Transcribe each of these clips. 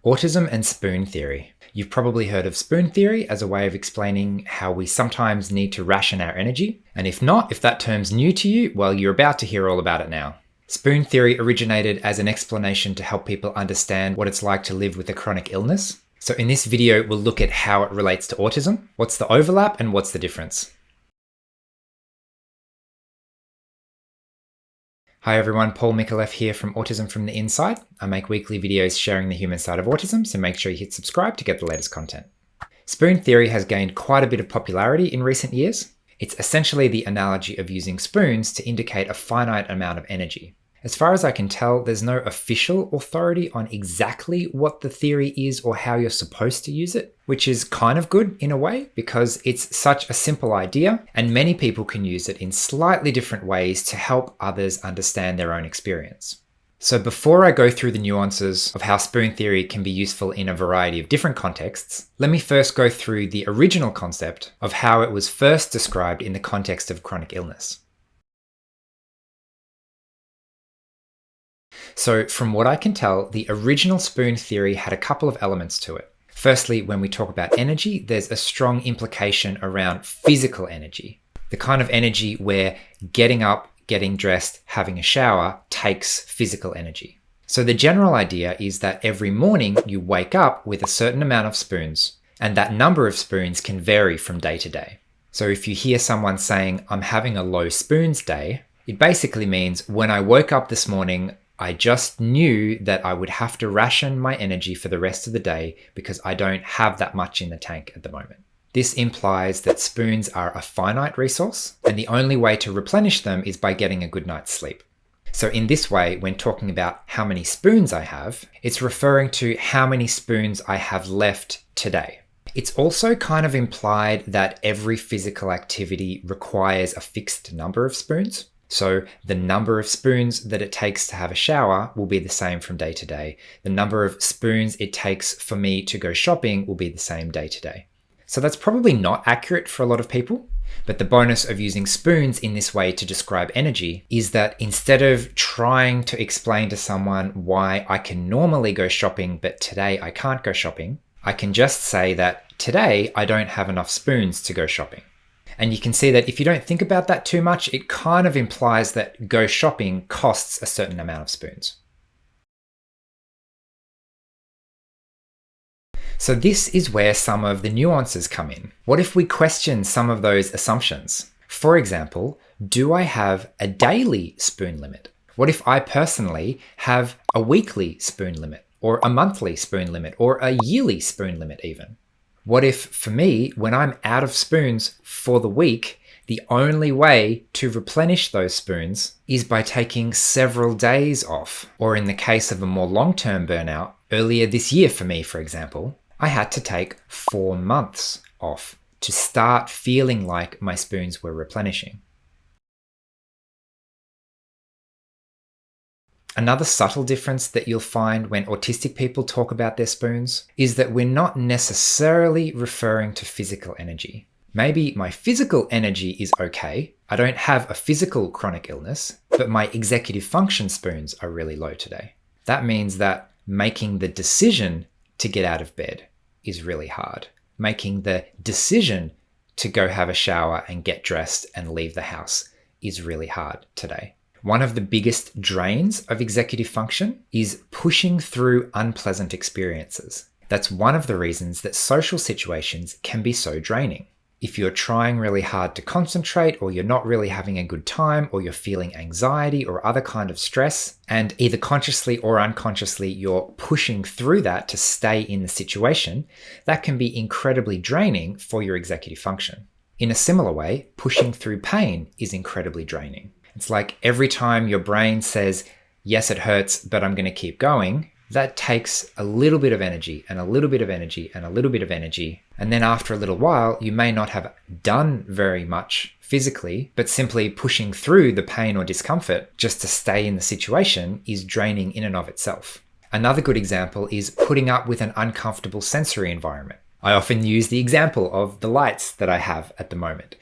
Autism and spoon theory. You've probably heard of spoon theory as a way of explaining how we sometimes need to ration our energy. And if not, if that term's new to you, well, you're about to hear all about it now. Spoon theory originated as an explanation to help people understand what it's like to live with a chronic illness. So in this video, we'll look at how it relates to autism, what's the overlap, and what's the difference. Hi everyone, Paul Micallef here from Autism from the Inside. I make weekly videos sharing the human side of autism, so make sure you hit subscribe to get the latest content. Spoon theory has gained quite a bit of popularity in recent years. It's essentially the analogy of using spoons to indicate a finite amount of energy. As far as I can tell, there's no official authority on exactly what the theory is or how you're supposed to use it, which is kind of good in a way because it's such a simple idea and many people can use it in slightly different ways to help others understand their own experience. So before I go through the nuances of how spoon theory can be useful in a variety of different contexts, let me first go through the original concept of how it was first described in the context of chronic illness. So from what I can tell, the original spoon theory had a couple of elements to it. Firstly, when we talk about energy, there's a strong implication around physical energy, the kind of energy where getting up, getting dressed, having a shower takes physical energy. So the general idea is that every morning you wake up with a certain amount of spoons, and that number of spoons can vary from day to day. So if you hear someone saying, "I'm having a low spoons day," it basically means when I woke up this morning, I just knew that I would have to ration my energy for the rest of the day because I don't have that much in the tank at the moment. This implies that spoons are a finite resource, and the only way to replenish them is by getting a good night's sleep. So in this way, when talking about how many spoons I have, it's referring to how many spoons I have left today. It's also kind of implied that every physical activity requires a fixed number of spoons. So the number of spoons that it takes to have a shower will be the same from day to day. The number of spoons it takes for me to go shopping will be the same day to day. So that's probably not accurate for a lot of people, but the bonus of using spoons in this way to describe energy is that instead of trying to explain to someone why I can normally go shopping, but today I can't go shopping, I can just say that today I don't have enough spoons to go shopping. And you can see that if you don't think about that too much, it kind of implies that go shopping costs a certain amount of spoons. So this is where some of the nuances come in. What if we question some of those assumptions? For example, do I have a daily spoon limit? What if I personally have a weekly spoon limit, or a monthly spoon limit, or a yearly spoon limit even? What if, for me, when I'm out of spoons for the week, the only way to replenish those spoons is by taking several days off? Or in the case of a more long-term burnout, earlier this year for me, for example, I had to take 4 months off to start feeling like my spoons were replenishing. Another subtle difference that you'll find when autistic people talk about their spoons is that we're not necessarily referring to physical energy. Maybe my physical energy is okay, I don't have a physical chronic illness, but my executive function spoons are really low today. That means that making the decision to get out of bed is really hard. Making the decision to go have a shower and get dressed and leave the house is really hard today. One of the biggest drains of executive function is pushing through unpleasant experiences. That's one of the reasons that social situations can be so draining. If you're trying really hard to concentrate, or you're not really having a good time, or you're feeling anxiety or other kind of stress, and either consciously or unconsciously you're pushing through that to stay in the situation, that can be incredibly draining for your executive function. In a similar way, pushing through pain is incredibly draining. It's like every time your brain says, yes, it hurts, but I'm going to keep going, that takes a little bit of energy and a little bit of energy and a little bit of energy. And then after a little while, you may not have done very much physically, but simply pushing through the pain or discomfort just to stay in the situation is draining in and of itself. Another good example is putting up with an uncomfortable sensory environment. I often use the example of the lights that I have at the moment.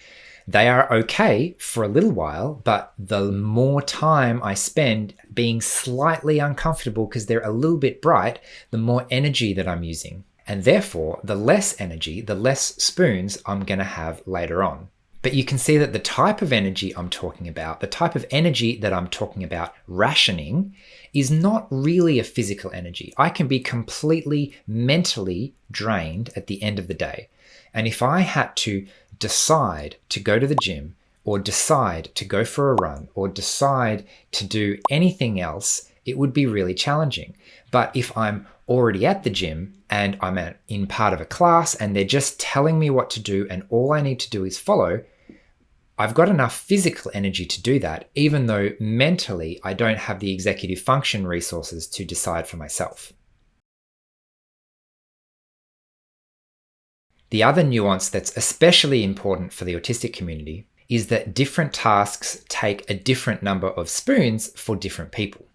They are okay for a little while, but the more time I spend being slightly uncomfortable because they're a little bit bright, the more energy that I'm using. And therefore, the less energy, the less spoons I'm going to have later on. But you can see that the type of energy I'm talking about, the type of energy that I'm talking about rationing, is not really a physical energy. I can be completely mentally drained at the end of the day. And if I had to decide to go to the gym, or decide to go for a run, or decide to do anything else, it would be really challenging. But if I'm already at the gym and I'm in part of a class and they're just telling me what to do and all I need to do is follow, I've got enough physical energy to do that, even though mentally I don't have the executive function resources to decide for myself. The other nuance that's especially important for the autistic community is that different tasks take a different number of spoons for different people.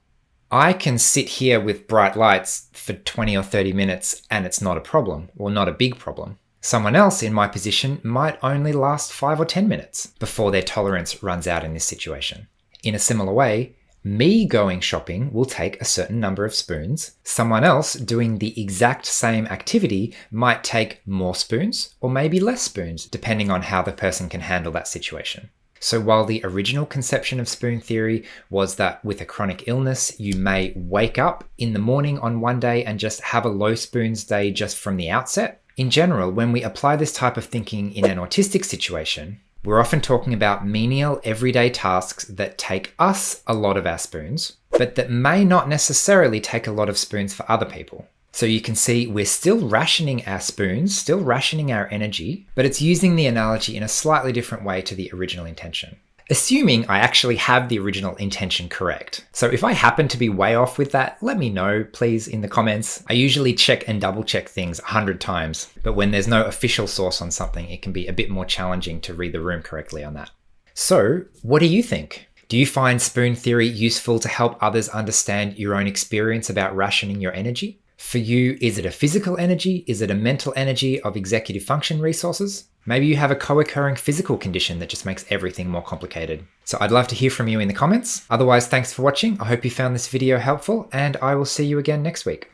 I can sit here with bright lights for 20 or 30 minutes and it's not a problem, or not a big problem. Someone else in my position might only last 5 or 10 minutes before their tolerance runs out in this situation. In a similar way, me going shopping will take a certain number of spoons. Someone else doing the exact same activity might take more spoons or maybe less spoons, depending on how the person can handle that situation. So while the original conception of spoon theory was that with a chronic illness, you may wake up in the morning on one day and just have a low spoons day just from the outset, in general, when we apply this type of thinking in an autistic situation, we're often talking about menial everyday tasks that take us a lot of our spoons, but that may not necessarily take a lot of spoons for other people. So you can see we're still rationing our spoons, still rationing our energy, but it's using the analogy in a slightly different way to the original intention. Assuming I actually have the original intention correct. So if I happen to be way off with that, let me know, please, in the comments. I usually check and double check things 100 times, but when there's no official source on something, it can be a bit more challenging to read the room correctly on that. So what do you think? Do you find spoon theory useful to help others understand your own experience about rationing your energy? For you, is it a physical energy? Is it a mental energy of executive function resources? Maybe you have a co-occurring physical condition that just makes everything more complicated. So I'd love to hear from you in the comments. Otherwise, thanks for watching. I hope you found this video helpful and I will see you again next week.